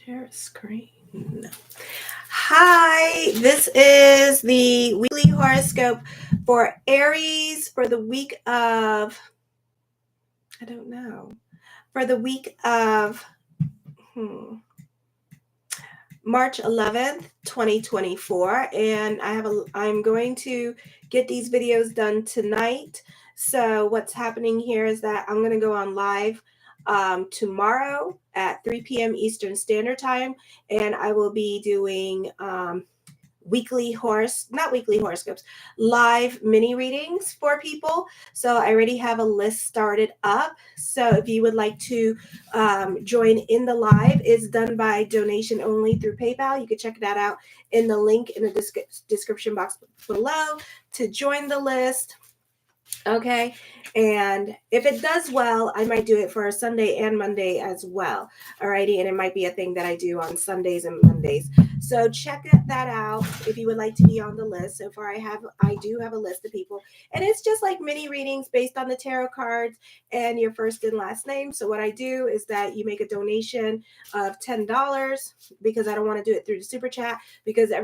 Share screen. Hi, this is the weekly horoscope for Aries for the week of, March 11th, 2024. And I'm going to get these videos done tonight. So what's happening here is that I'm going to go on live tomorrow at 3 p.m. Eastern Standard Time, and I will be doing not weekly horoscopes, live mini readings for people. So I already have a list started up. So if you would like to join in the live, it's done by donation only through PayPal. You can check that out in the link in the description box below to join the list. Okay, and if it does well, I might do it for a Sunday and Monday as well. Alrighty, and it might be a thing that I do on Sundays and Mondays. So check that out if you would like to be on the list. So far, I do have a list of people, and it's just like mini readings based on the tarot cards and your first and last name. So what I do is that you make a donation of $10 because I don't want to do it through the super chat because I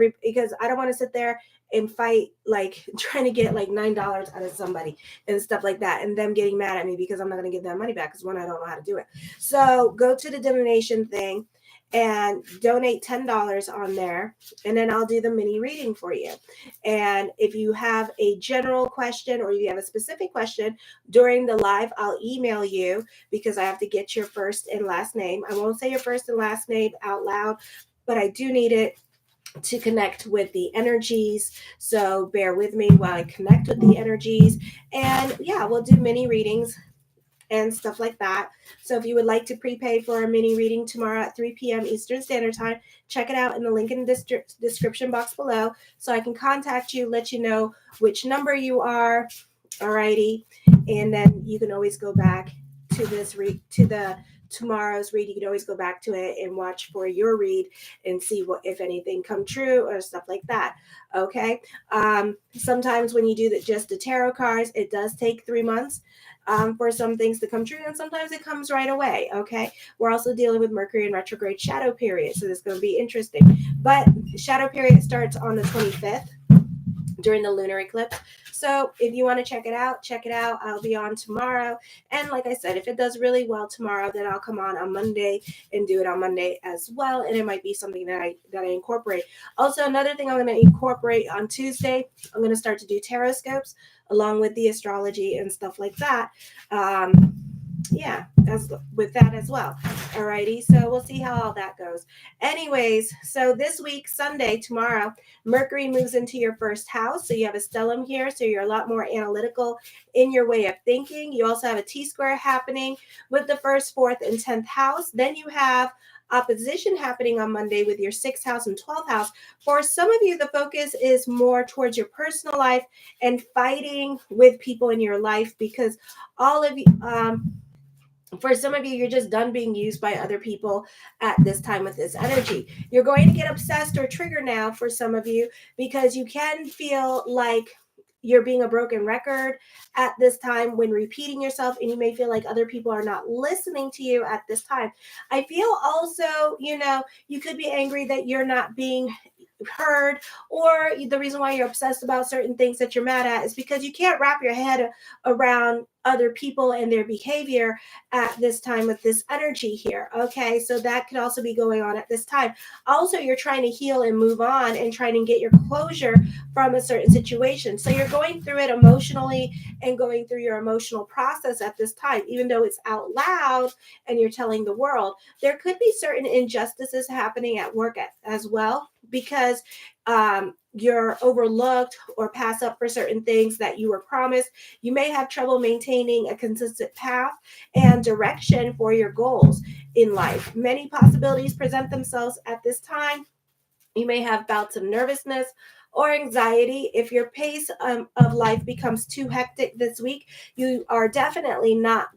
don't want to sit there and fight like trying to get like $9 out of somebody and stuff like that, and them getting mad at me because I'm not going to give them money back because one, I don't know how to do it. So go to the donation thing and donate $10 on there, and then I'll do the mini reading for you. And if you have a general question or you have a specific question during the live, I'll email you because I have to get your first and last name. I won't say your first and last name out loud, but I do need it to connect with the energies. So bear with me while I connect with the energies. And yeah, we'll do mini readings and stuff like that. So if you would like to prepay for a mini reading tomorrow at 3 p.m. Eastern Standard Time, check it out in the link in the description box below so I can contact you, let you know which number you are. Alrighty. And then you can always go back to tomorrow's read. You can always go back to it and watch for your read and see what, if anything, come true or stuff like that. Okay. Sometimes when you do just the tarot cards, it does take 3 months for some things to come true, and sometimes it comes right away. Okay. We're also dealing with Mercury in retrograde shadow period, so this is going to be interesting. But shadow period starts on the 25th during the lunar eclipse. So if you want to check it out. I'll be on tomorrow. And like I said, if it does really well tomorrow, then I'll come on Monday and do it on Monday as well. And it might be something that I incorporate. Also, another thing I'm going to incorporate on Tuesday, I'm going to start to do horoscopes along with the astrology and stuff like that. Yeah, with that as well. Alrighty, so we'll see how all that goes. Anyways, so this week, Sunday, tomorrow, Mercury moves into your first house. So you have a stellium here, so you're a lot more analytical in your way of thinking. You also have a T-square happening with the first, fourth, and 10th house. Then you have opposition happening on Monday with your 6th house and 12th house. For some of you, the focus is more towards your personal life and fighting with people in your life because all of you, for some of you, you're just done being used by other people at this time with this energy. You're going to get obsessed or triggered now for some of you because you can feel like you're being a broken record at this time when repeating yourself, and you may feel like other people are not listening to you at this time. I feel also, you could be angry that you're not being heard, or the reason why you're obsessed about certain things that you're mad at is because you can't wrap your head around other people and their behavior at this time with this energy here. Okay, so that could also be going on at this time. Also, you're trying to heal and move on and trying to get your closure from a certain situation. So you're going through it emotionally and going through your emotional process at this time, even though it's out loud and you're telling the world. There could be certain injustices happening at work as well because you're overlooked or pass up for certain things that you were promised. You may have trouble maintaining a consistent path and direction for your goals in life. Many possibilities present themselves at this time. You may have bouts of nervousness or anxiety. If your pace of life becomes too hectic this week, you are definitely not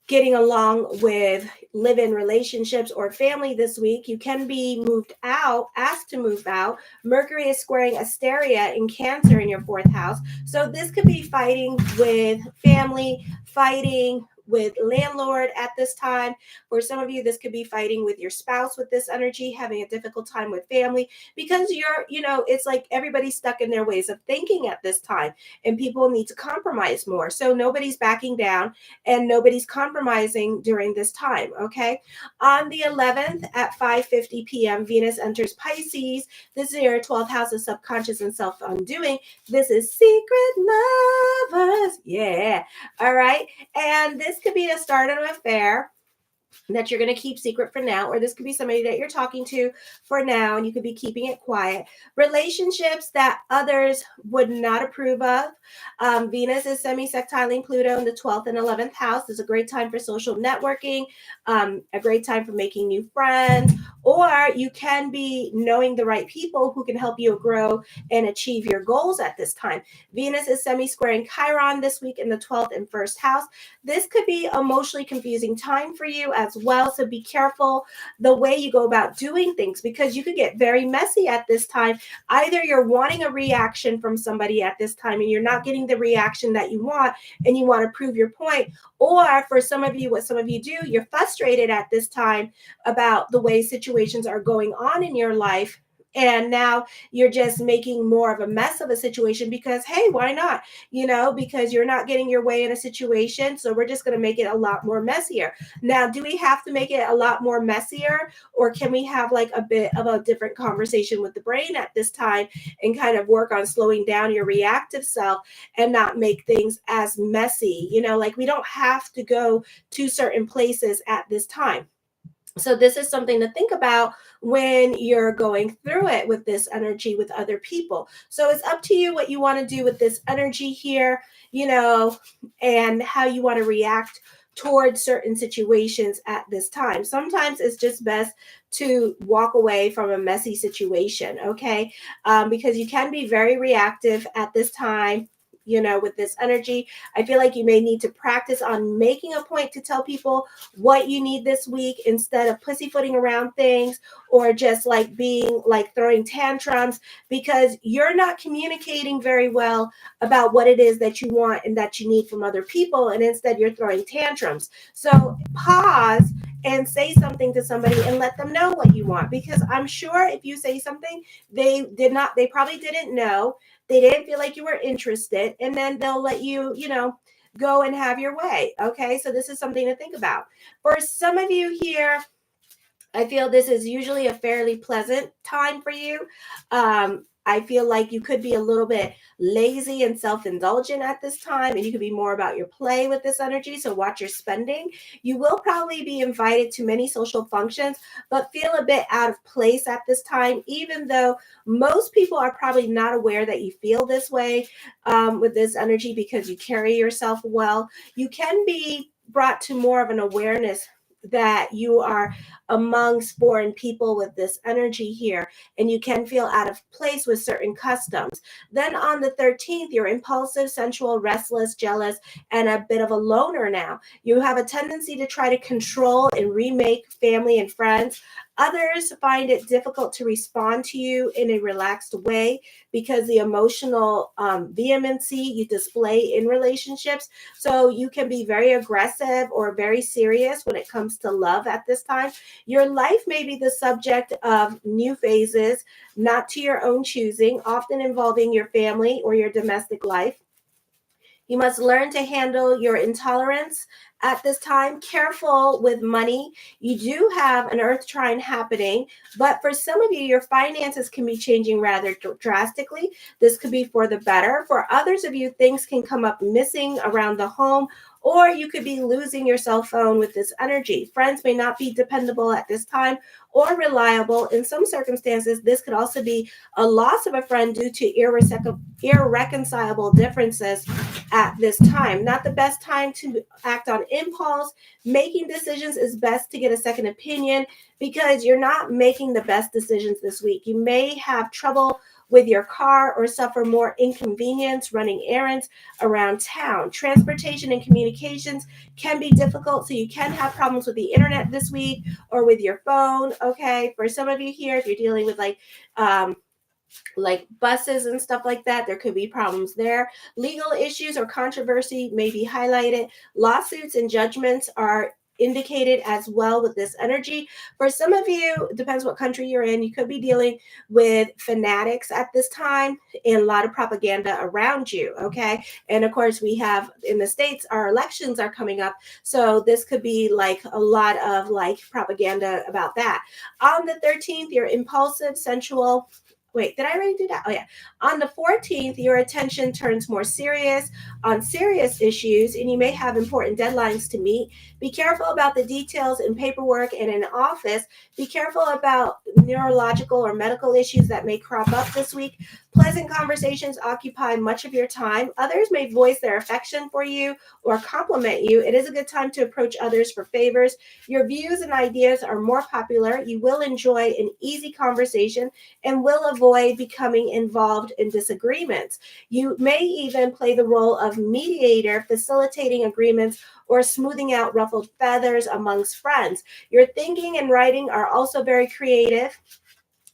getting along with live-in relationships or family this week. You can be asked to move out. Mercury is squaring Asteria in Cancer in your 4th house. So this could be fighting with family, fighting with landlord at this time. For some of you, this could be fighting with your spouse with this energy, having a difficult time with family, because it's like everybody's stuck in their ways of thinking at this time, and people need to compromise more. So nobody's backing down and nobody's compromising during this time, okay? On the 11th at 5:50 p.m., Venus enters Pisces. This is your 12th house of subconscious and self-undoing. This is secret lovers. Yeah. All right. And this could be the start of an affair that you're going to keep secret for now, or this could be somebody that you're talking to for now and you could be keeping it quiet. Relationships that others would not approve of. Venus is semi-sextiling Pluto in the 12th and 11th house. It's a great time for social networking, a great time for making new friends, or you can be knowing the right people who can help you grow and achieve your goals at this time. Venus is semi-squaring Chiron this week in the 12th and 1st house. This could be emotionally confusing time for you as well. So be careful the way you go about doing things, because you could get very messy at this time. Either you're wanting a reaction from somebody at this time and you're not getting the reaction that you want and you want to prove your point. Or for some of you, what some of you do, you're frustrated at this time about the way situations are going on in your life. And now you're just making more of a mess of a situation because, hey, why not? Because you're not getting your way in a situation. So we're just going to make it a lot more messier. Now, do we have to make it a lot more messier, or can we have like a bit of a different conversation with the brain at this time and kind of work on slowing down your reactive self and not make things as messy? Like we don't have to go to certain places at this time. So this is something to think about when you're going through it with this energy with other people. So it's up to you what you want to do with this energy here, and how you want to react towards certain situations at this time. Sometimes it's just best to walk away from a messy situation, okay? Because you can be very reactive at this time. With this energy, I feel like you may need to practice on making a point to tell people what you need this week instead of pussyfooting around things or just like being like throwing tantrums, because you're not communicating very well about what it is that you want and that you need from other people. And instead you're throwing tantrums. So pause and say something to somebody and let them know what you want, because I'm sure if you say something, they probably didn't know. They didn't feel like you were interested, and then they'll let you, go and have your way. Okay. So this is something to think about. For some of you here, I feel this is usually a fairly pleasant time for you. I feel like you could be a little bit lazy and self-indulgent at this time, and you could be more about your play with this energy. So watch your spending. You will probably be invited to many social functions, but feel a bit out of place at this time, even though most people are probably not aware that you feel this way with this energy because you carry yourself well. You can be brought to more of an awareness that you are amongst foreign people with this energy here, and you can feel out of place with certain customs. Then on the 13th, you're impulsive, sensual, restless, jealous, and a bit of a loner now. You have a tendency to try to control and remake family and friends. Others find it difficult to respond to you in a relaxed way because the emotional vehemency you display in relationships. So you can be very aggressive or very serious when it comes to love at this time. Your life may be the subject of new phases, not to your own choosing, often involving your family or your domestic life. You must learn to handle your intolerance at this time. Careful with money. You do have an earth trine happening, but for some of you, your finances can be changing rather drastically. This could be for the better. For others of you, things can come up missing around the home, or you could be losing your cell phone with this energy. Friends may not be dependable at this time or reliable. In some circumstances, this could also be a loss of a friend due to irreconcilable differences at this time. Not the best time to act on impulse. Making decisions is best to get a second opinion because you're not making the best decisions this week. You may have trouble with your car or suffer more inconvenience running errands around town. Transportation and communications can be difficult, so you can have problems with the internet this week or with your phone. Okay, for some of you here, if you're dealing with like like buses and stuff like that. There could be problems there. Legal issues or controversy may be highlighted. Lawsuits and judgments are indicated as well with this energy. For some of you, depends what country you're in, you could be dealing with fanatics at this time and a lot of propaganda around you. Okay. And of course, we have in the States, our elections are coming up. So this could be like a lot of like propaganda about that. On the 13th, you're impulsive, sensual. Wait, did I already do that? Oh, yeah. On the 14th, your attention turns more serious on serious issues, and you may have important deadlines to meet. Be careful about the details in paperwork and in office. Be careful about neurological or medical issues that may crop up this week. Pleasant conversations occupy much of your time. Others may voice their affection for you or compliment you. It is a good time to approach others for favors. Your views and ideas are more popular. You will enjoy an easy conversation and will avoid becoming involved in disagreements. You may even play the role of mediator, facilitating agreements or smoothing out ruffled feathers amongst friends. Your thinking and writing are also very creative,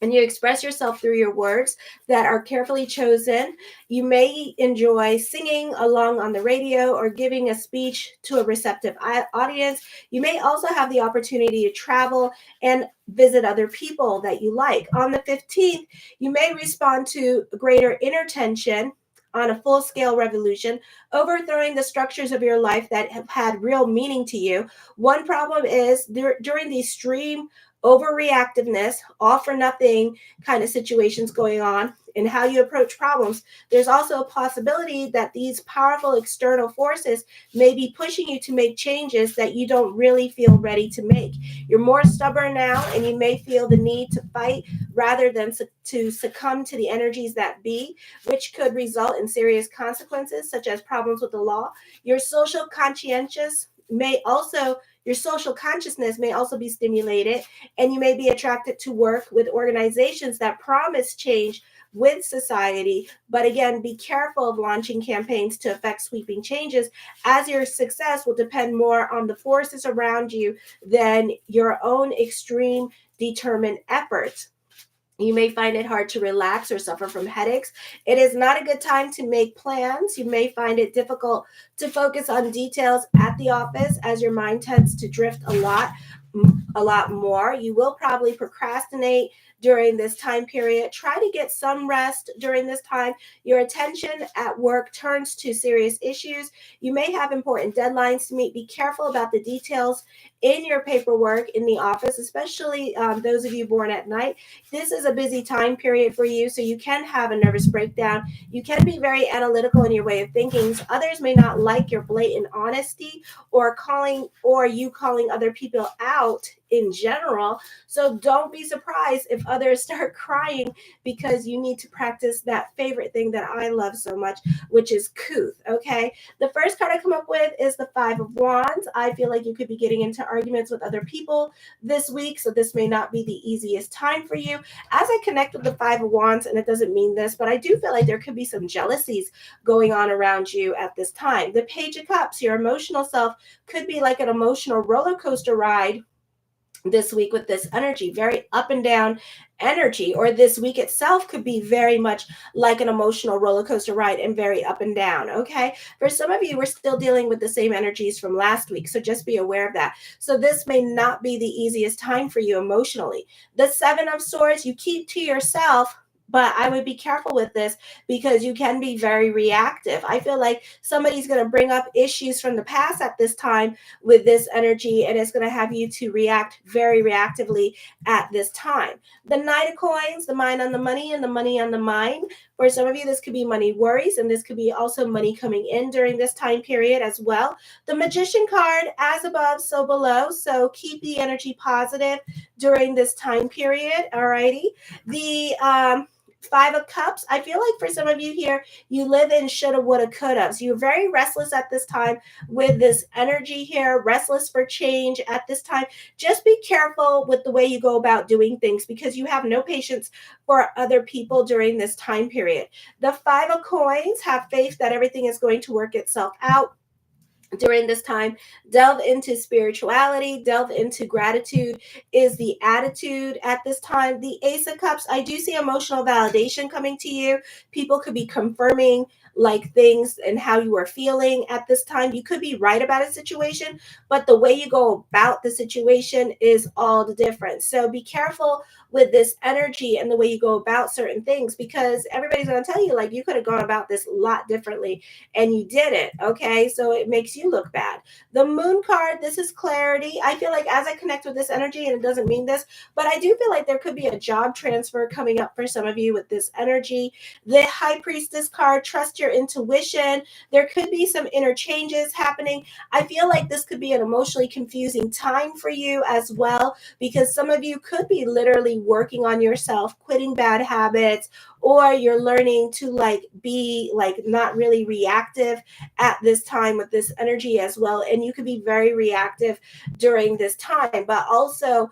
and you express yourself through your words that are carefully chosen. You may enjoy singing along on the radio or giving a speech to a receptive audience. You may also have the opportunity to travel and visit other people that you like. On the 15th, you may respond to greater inner tension on a full-scale revolution, overthrowing the structures of your life that have had real meaning to you. One problem is during the extreme overreactiveness, all for nothing kind of situations going on, and how you approach problems, there's also a possibility that these powerful external forces may be pushing you to make changes that you don't really feel ready to make. You're more stubborn now, and you may feel the need to fight rather than to succumb to the energies that be, which could result in serious consequences, such as problems with the law. Your social conscientious may also your social consciousness may also be stimulated, and you may be attracted to work with organizations that promise change with society. But again, be careful of launching campaigns to effect sweeping changes, as your success will depend more on the forces around you than your own extreme determined efforts. You may find it hard to relax or suffer from headaches. It is not a good time to make plans. You may find it difficult to focus on details at the office, as your mind tends to drift a lot more. You will probably procrastinate during this time period. Try to get some rest during this time. Your attention at work turns to serious issues. You may have important deadlines to meet. Be careful about the details in your paperwork in the office, especially those of you born at night. This is a busy time period for you, so you can have a nervous breakdown. You can be very analytical in your way of thinking. Others may not like your blatant honesty or you calling other people out in general. So don't be surprised if others start crying, because you need to practice that favorite thing that I love so much, which is couth. Okay. The first card I come up with is the Five of Wands. I feel like you could be getting into arguments with other people this week, so this may not be the easiest time for you. As I connect with the Five of Wands, and it doesn't mean this, but I do feel like there could be some jealousies going on around you at this time. The Page of Cups, your emotional self could be like an emotional roller coaster ride this week with this energy, very up and down energy, or this week itself could be very much like an emotional roller coaster ride and very up and down. Okay. For some of you, we're still dealing with the same energies from last week. So just be aware of that. So this may not be the easiest time for you emotionally. The Seven of Swords, you keep to yourself, but I would be careful with this because you can be very reactive. I feel like somebody's going to bring up issues from the past at this time with this energy, and it's going to have you to react very reactively at this time. The Knight of Coins, the mind on the money and the money on the mind. For some of you, this could be money worries, and this could be also money coming in during this time period as well. The Magician card, as above, so below. So keep the energy positive during this time period. Alrighty. The Five of Cups, I feel like for some of you here, you live in shoulda, woulda, coulda. So you're very restless at this time with this energy here, restless for change at this time. Just be careful with the way you go about doing things, because you have no patience for other people during this time period. The Five of Coins, have faith that everything is going to work itself out. during this time. Delve into spirituality, delve into gratitude is the attitude at this time. The Ace of Cups, I do see emotional validation coming to you. People could be confirming like things and how you are feeling at this time. You could be right about a situation, but the way you go about the situation is all the difference. So be careful with this energy and the way you go about certain things, because everybody's going to tell you like you could have gone about this a lot differently and you did it. Okay, so it makes you look bad. The Moon card, this is clarity. I feel like as I connect with this energy, and it doesn't mean this, but I do feel like there could be a job transfer coming up for some of you with this energy. The High Priestess card, trust your intuition. There could be some interchanges happening. I feel like this could be an emotionally confusing time for you as well, because some of you could be literally working on yourself, quitting bad habits, or you're learning to like be like not really reactive at this time with this energy as well. And you could be very reactive during this time, but also,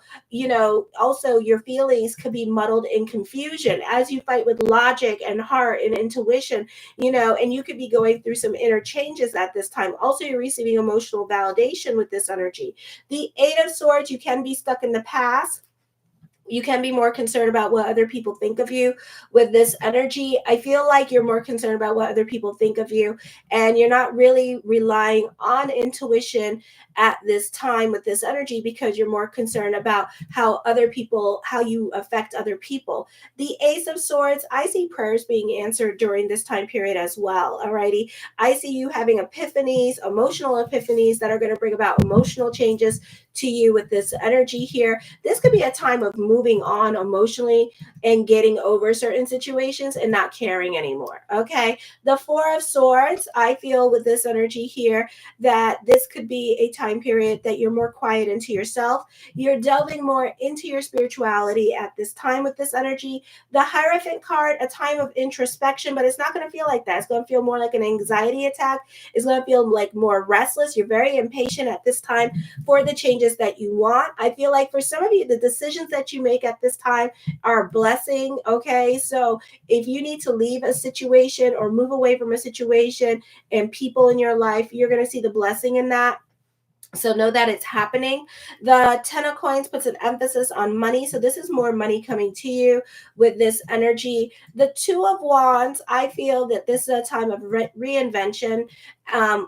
also your feelings could be muddled in confusion as you fight with logic and heart and intuition, and you could be going through some interchanges at this time. Also, you're receiving emotional validation with this energy. The Eight of Swords, you can be stuck in the past. You can be more concerned about what other people think of you with this energy. I feel like you're more concerned about what other people think of you, and you're not really relying on intuition at this time with this energy, because you're more concerned about how you affect other people. The Ace of Swords, I see prayers being answered during this time period as well. Alrighty. I see you having epiphanies, emotional epiphanies that are going to bring about emotional changes to you with this energy here. This could be a time of moving on emotionally and getting over certain situations and not caring anymore. Okay. The Four of Swords, I feel with this energy here that this could be a time period that you're more quiet into yourself. You're delving more into your spirituality at this time with this energy. The Hierophant card, a time of introspection, but it's not going to feel like that. It's going to feel more like an anxiety attack. It's going to feel like more restless. You're very impatient at this time for the changes that you want. I feel like for some of you, the decisions that you make at this time are a blessing. Okay. So if you need to leave a situation or move away from a situation and people in your life, you're going to see the blessing in that. So know that it's happening. The Ten of Coins puts an emphasis on money. So this is more money coming to you with this energy. The Two of Wands, I feel that this is a time of reinvention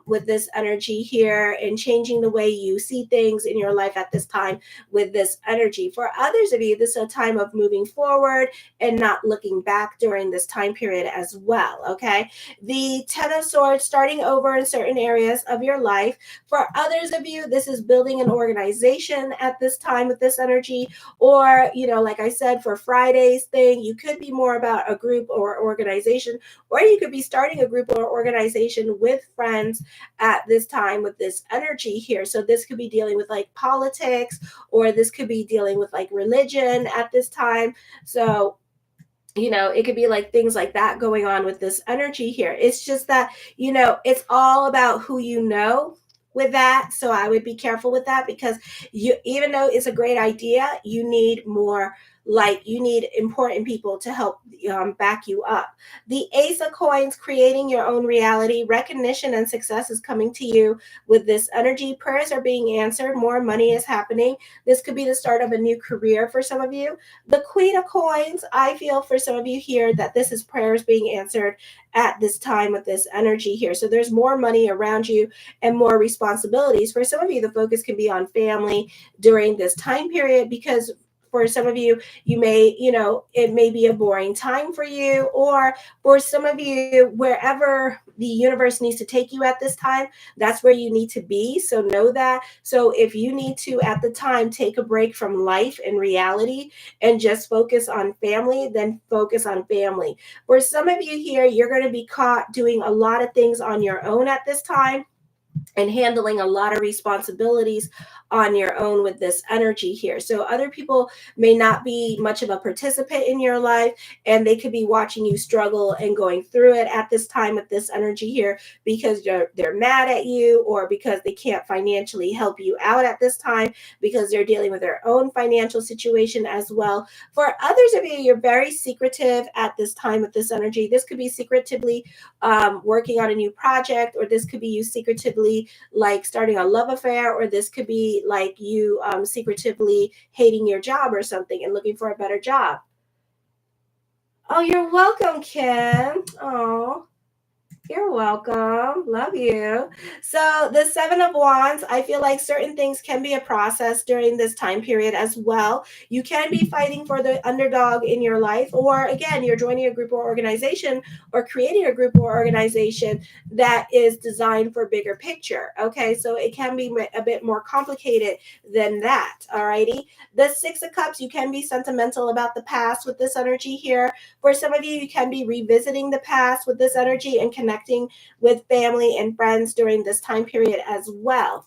with this energy here, and changing the way you see things in your life at this time with this energy. For others of you, this is a time of moving forward and not looking back during this time period as well. Okay. The Ten of Swords, starting over in certain areas of your life. For others of you, this is building an organization at this time with this energy. Or, like I said, for Friday's thing, you could be more about a group or organization, or you could be starting a group or organization with friends at this time with this energy here. So this could be dealing with like politics, or this could be dealing with like religion at this time. So it could be like things like that going on with this energy here. It's just that, it's all about who with that. So I would be careful with that, because even though it's a great idea, you need more, like you need important people to help back you up. The Ace of Coins, creating your own reality. Recognition and success is coming to you with this energy. Prayers are being answered. More money is happening. This could be the start of a new career for some of you. The Queen of Coins, I feel for some of you here that this is prayers being answered at this time with this energy here. So there's more money around you and more responsibilities. For some of you, the focus can be on family during this time period, because for some of you, you may, it may be a boring time for you, or for some of you, wherever the universe needs to take you at this time, that's where you need to be. So know that. So if you need to, at the time, take a break from life and reality and just focus on family, then focus on family. For some of you here, you're going to be caught doing a lot of things on your own at this time, and handling a lot of responsibilities on your own with this energy here. So other people may not be much of a participant in your life, and they could be watching you struggle and going through it at this time with this energy here, because they're mad at you, or because they can't financially help you out at this time, because they're dealing with their own financial situation as well. For others of you, you're very secretive at this time with this energy. This could be secretively working on a new project, or this could be you secretively secretively like starting a love affair, or this could be like you secretively hating your job or something and looking for a better job. Oh, you're welcome, Kim. Oh, you're welcome. Love you. So, the Seven of Wands, I feel like certain things can be a process during this time period as well. You can be fighting for the underdog in your life, or again, you're joining a group or organization or creating a group or organization that is designed for bigger picture. Okay, so it can be a bit more complicated than that. Alrighty. The Six of Cups, you can be sentimental about the past with this energy here. For some of you, you can be revisiting the past with this energy and connecting with family and friends during this time period as well.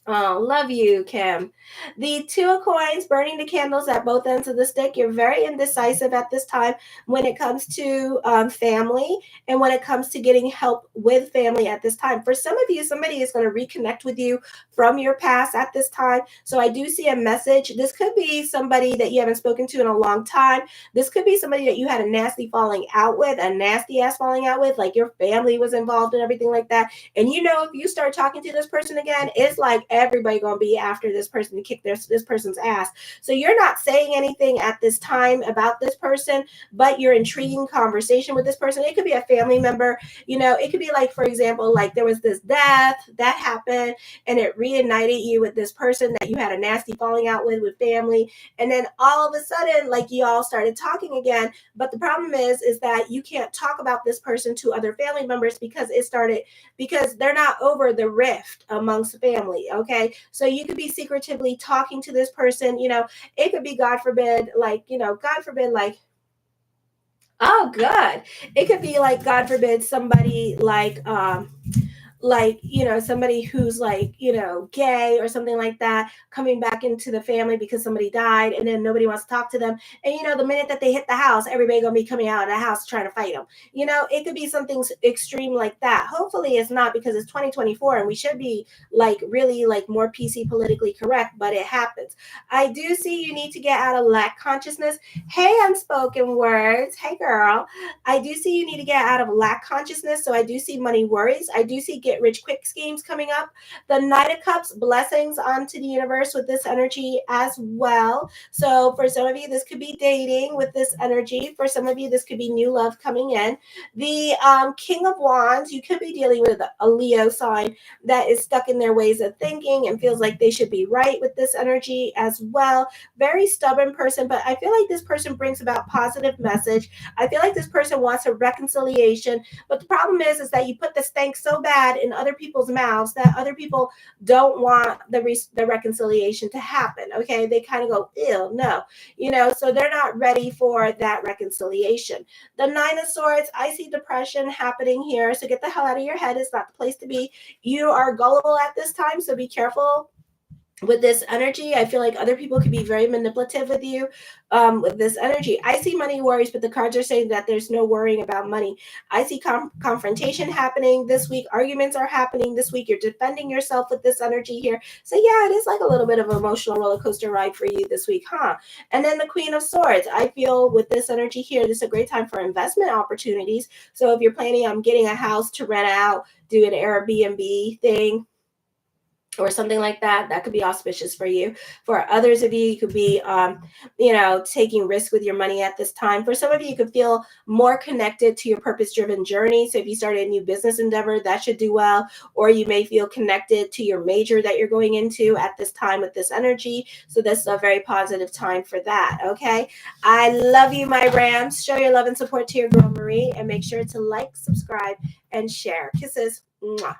Oh, love you, Kim. The Two of Coins, burning the candles at both ends of the stick. You're very indecisive at this time when it comes to family and when it comes to getting help with family at this time. For some of you, somebody is going to reconnect with you from your past at this time. So I do see a message. This could be somebody that you haven't spoken to in a long time. This could be somebody that you had a nasty falling out with, a nasty ass falling out with, like your family was involved and everything like that. And you know, if you start talking to this person again, it's like everybody gonna be after this person to kick this person's ass. So you're not saying anything at this time about this person, but you're intriguing conversation with this person. It could be a family member. You know, it could be like, for example, like there was this death that happened and it reunited you with this person that you had a nasty falling out with family. And then all of a sudden, like you all started talking again. But the problem is that you can't talk about this person to other family members because they're not over the rift amongst family. Okay. So you could be secretively talking to this person, you know, it could be, God forbid, like, you know, God forbid, like, oh, good. It could be like, God forbid, somebody like, you know, somebody who's like, you know, gay or something like that, coming back into the family because somebody died and then nobody wants to talk to them. And, you know, the minute that they hit the house, everybody gonna be coming out of the house trying to fight them. You know, it could be something extreme like that. Hopefully it's not, because it's 2024 and we should be like really like more PC politically correct, but it happens. I do see you need to get out of lack consciousness. Hey, unspoken words. Hey, girl. I do see you need to get out of lack consciousness. So I do see money worries. I do see get rich quick schemes coming up. The Knight of Cups, blessings onto the universe with this energy as well. So for some of you, this could be dating with this energy. For some of you, this could be new love coming in. The King of Wands, you could be dealing with a Leo sign that is stuck in their ways of thinking and feels like they should be right with this energy as well. Very stubborn person, but I feel like this person brings about positive message. I feel like this person wants a reconciliation, but the problem is that you put the stank so bad in other people's mouths that other people don't want the reconciliation to happen. Okay, they kind of go, ew, no, you know, so they're not ready for that reconciliation. The Nine of Swords, I see depression happening here, so get the hell out of your head. It's not the place to be. You are gullible at this time, so be careful with this energy. I feel like other people could be very manipulative with you with this energy. I see money worries, but the cards are saying that there's no worrying about money. I see confrontation happening this week. Arguments are happening this week. You're defending yourself with this energy here. So yeah, it is like a little bit of an emotional roller coaster ride for you this week, huh? And then the Queen of Swords. I feel with this energy here, this is a great time for investment opportunities. So if you're planning on getting a house to rent out, do an Airbnb thing, or something like that, that could be auspicious for you. For others of you, you could be, you know, taking risk with your money at this time. For some of you, you could feel more connected to your purpose-driven journey. So if you started a new business endeavor, that should do well. Or you may feel connected to your major that you're going into at this time with this energy. So this is a very positive time for that, okay? I love you, my Rams. Show your love and support to your girl, Marie, and make sure to like, subscribe, and share. Kisses. Mwah.